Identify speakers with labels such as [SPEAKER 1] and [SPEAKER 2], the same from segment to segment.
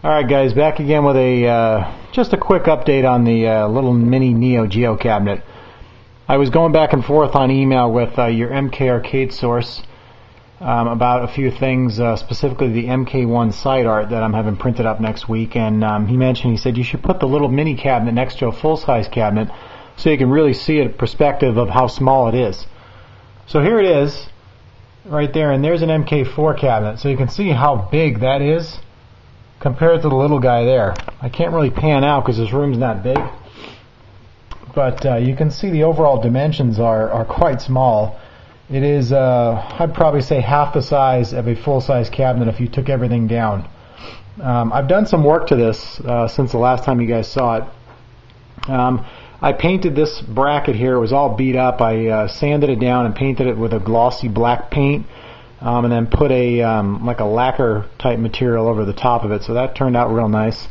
[SPEAKER 1] Alright guys, back again with just a quick update on the little mini Neo Geo cabinet. I was going back and forth on email with your MK Arcade source about a few things, specifically the MK1 side art that I'm having printed up next week, and he said you should put the little mini cabinet next to a full-size cabinet so you can really see a perspective of how small it is. So here it is, right there, and there's an MK4 cabinet, so you can see how big that is compared to the little guy there. I can't really pan out because this room's not big, but you can see the overall dimensions are quite small. It is, I'd probably say, half the size of a full-size cabinet if you took everything down. I've done some work to this since the last time you guys saw it. I painted this bracket here. It was all beat up. I sanded it down and painted it with a glossy black paint. And then put a like a lacquer type material over the top of it, so that turned out real nice.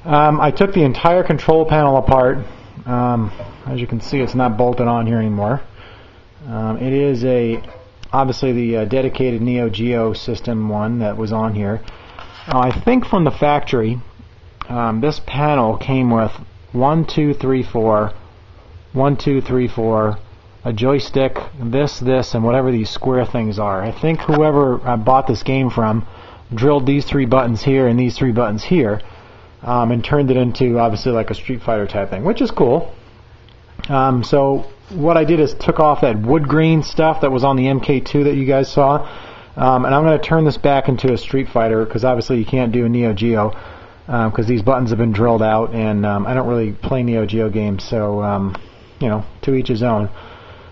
[SPEAKER 1] I took the entire control panel apart. As you can see, it's not bolted on here anymore. It is obviously the dedicated Neo Geo system one that was on here. I think from the factory, this panel came with 1, 2, 3, 4, 1, 2, 3, 4. A joystick, this, and whatever these square things are. I think whoever I bought this game from drilled these 3 buttons here and these 3 buttons here, and turned it into obviously like a Street Fighter type thing, which is cool. So what I did is took off that wood grain stuff that was on the MK2 that you guys saw, and I'm going to turn this back into a Street Fighter because obviously you can't do a Neo Geo because these buttons have been drilled out, and I don't really play Neo Geo games, so you know, to each his own.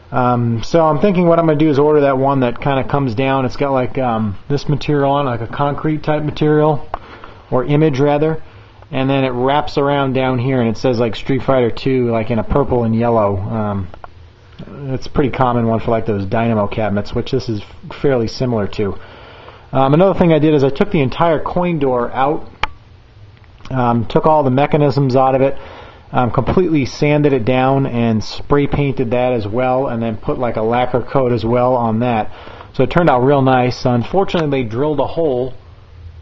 [SPEAKER 1] So I'm thinking what I'm going to do is order that one that kind of comes down. It's got like this material on, like a concrete type material, or image rather, and then it wraps around down here and it says like Street Fighter 2 like in a purple and yellow. It's a pretty common one for like those Dynamo cabinets, which this is fairly similar to. Another thing I did is I took the entire coin door out, took all the mechanisms out of it, completely sanded it down and spray painted that as well, and then put like a lacquer coat as well on that. So it turned out real nice. Unfortunately, they drilled a hole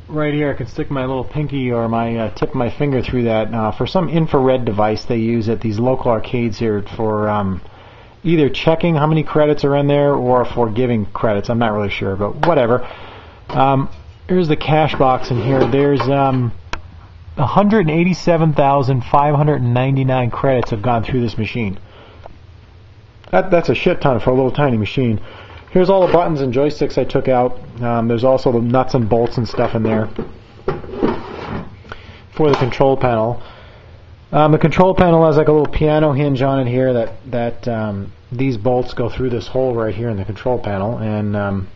[SPEAKER 1] right here. I can stick my little pinky or my tip of my finger through that for some infrared device they use at these local arcades here for either checking how many credits are in there or for giving credits. I'm not really sure, but whatever. Here's the cash box in here. There's 187,599 credits have gone through this machine. That's a shit ton for a little tiny machine. Here's all the buttons and joysticks I took out. There's also the nuts and bolts and stuff in there for the control panel. The control panel has like a little piano hinge on it here that these bolts go through this hole right here in the control panel, and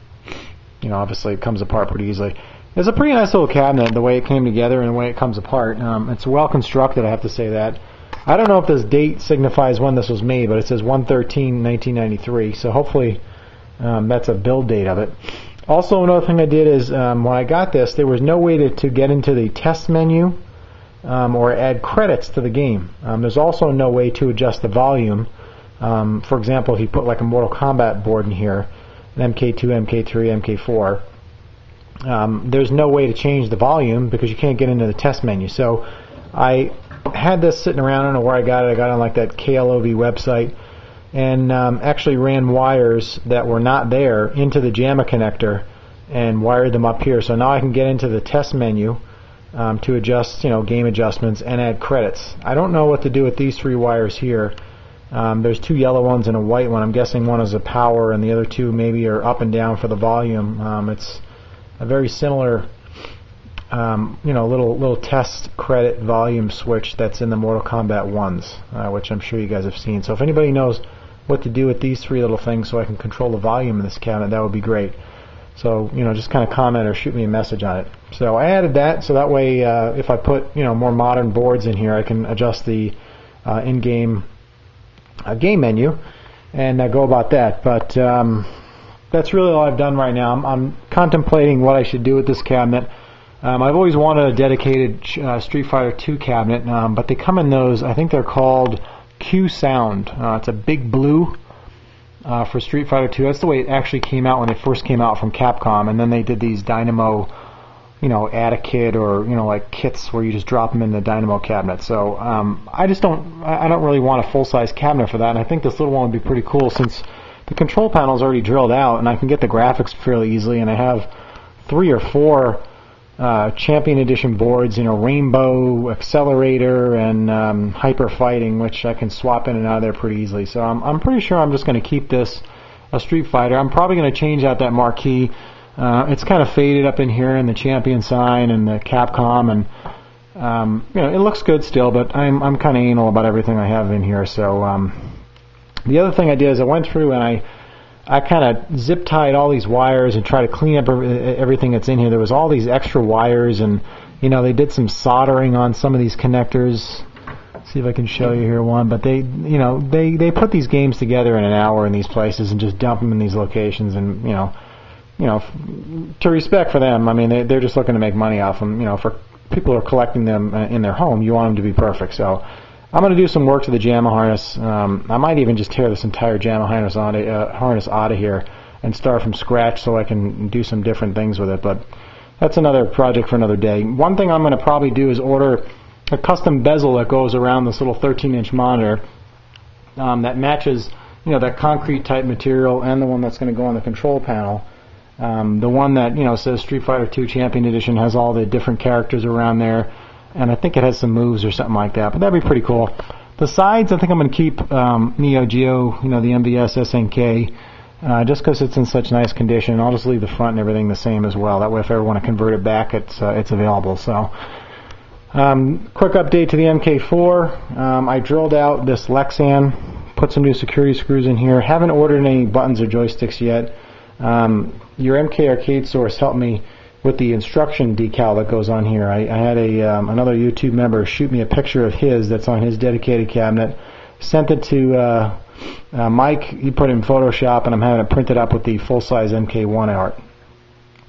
[SPEAKER 1] you know, obviously it comes apart pretty easily. It's a pretty nice little cabinet, the way it came together and the way it comes apart. It's well constructed, I have to say that. I don't know if this date signifies when this was made, but it says 1/13/1993, so hopefully that's a build date of it. Also, another thing I did is when I got this, there was no way to get into the test menu or add credits to the game. There's also no way to adjust the volume. For example, if you put like a Mortal Kombat board in here, an MK2, MK3, MK4, there's no way to change the volume because you can't get into the test menu. So I had this sitting around. I don't know where I got it. I got it on like that KLOV website, and actually ran wires that were not there into the JAMMA connector and wired them up here. So now I can get into the test menu to adjust, you know, game adjustments and add credits. I don't know what to do with these 3 wires here. There's 2 yellow ones and a white one. I'm guessing one is a power and the other 2 maybe are up and down for the volume. It's a very similar, you know, little test credit volume switch that's in the Mortal Kombat ones, which I'm sure you guys have seen. So if anybody knows what to do with these 3 little things so I can control the volume in this cabinet, that would be great. So, you know, just kind of comment or shoot me a message on it. So I added that so that way if I put, you know, more modern boards in here, I can adjust the in-game game menu and go about that. But that's really all I've done right now. I'm contemplating what I should do with this cabinet. I've always wanted a dedicated Street Fighter 2 cabinet, but they come in those, I think they're called Q Sound. It's a big blue for Street Fighter 2. That's the way it actually came out when it first came out from Capcom, and then they did these Dynamo add a kit, or like kits where you just drop them in the dynamo cabinet. So I don't really want a full-size cabinet for that, and I think this little one would be pretty cool since the control panel is already drilled out and I can get the graphics fairly easily, and I have 3 or 4 Champion Edition boards, Rainbow, Accelerator, and Hyper Fighting, which I can swap in and out of there pretty easily. So I'm pretty sure I'm just going to keep this a Street Fighter. I'm probably going to change out that marquee. It's kind of faded up in here, and the Champion sign and the Capcom, and it looks good still, but I'm kind of anal about everything I have in here. So the other thing I did is I went through and I kind of zip tied all these wires and try to clean up everything that's in here. There was all these extra wires, and they did some soldering on some of these connectors. See if I can show you here one, but they put these games together in an hour in these places and just dump them in these locations, and to respect for them, I mean they're just looking to make money off them. For people who are collecting them in their home, you want them to be perfect. So I'm going to do some work to the JAMMA harness. I might even just tear this entire JAMMA harness out of here and start from scratch so I can do some different things with it. But that's another project for another day. One thing I'm going to probably do is order a custom bezel that goes around this little 13-inch monitor that matches, that concrete type material, and the one that's going to go on the control panel. The one that says Street Fighter II Champion Edition has all the different characters around there. And I think it has some moves or something like that, but that'd be pretty cool. The sides, I think I'm going to keep Neo Geo, the MVS SNK, just because it's in such nice condition. I'll just leave the front and everything the same as well. That way, if I ever want to convert it back, it's available. So, quick update to the MK4. I drilled out this Lexan, put some new security screws in here. Haven't ordered any buttons or joysticks yet. Your MK Arcade Source helped me with the instruction decal that goes on here. I had another YouTube member shoot me a picture of his that's on his dedicated cabinet, sent it to Mike. He put it in Photoshop, and I'm having it printed up with the full-size MK1 art.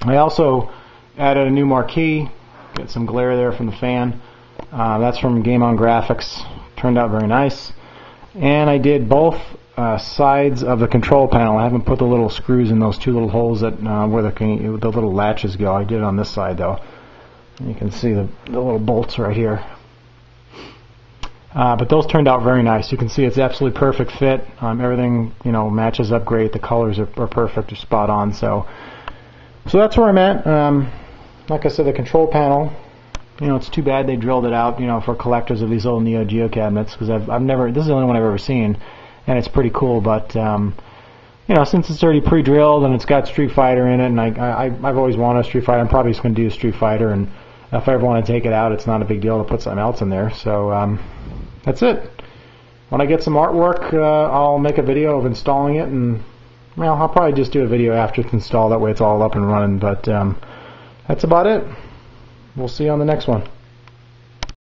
[SPEAKER 1] I also added a new marquee. Get some glare there from the fan. That's from Game On Graphics. Turned out very nice. And I did both sides of the control panel. I haven't put the little screws in those 2 little holes that where the little latches go. I did it on this side though. You can see the little bolts right here. But those turned out very nice. You can see it's absolutely perfect fit. Everything matches up great. The colors are perfect, or spot on. So that's where I'm at. Like I said, the control panel. It's too bad they drilled it out. For collectors of these old Neo Geo cabinets, because I've never. This is the only one I've ever seen. And it's pretty cool, but since it's already pre-drilled and it's got Street Fighter in it, and I've always wanted a Street Fighter, I'm probably just going to do a Street Fighter, and if I ever want to take it out, it's not a big deal to put something else in there. So that's it. When I get some artwork, I'll make a video of installing it, and I'll probably just do a video after it's installed. That way it's all up and running. But that's about it. We'll see you on the next one.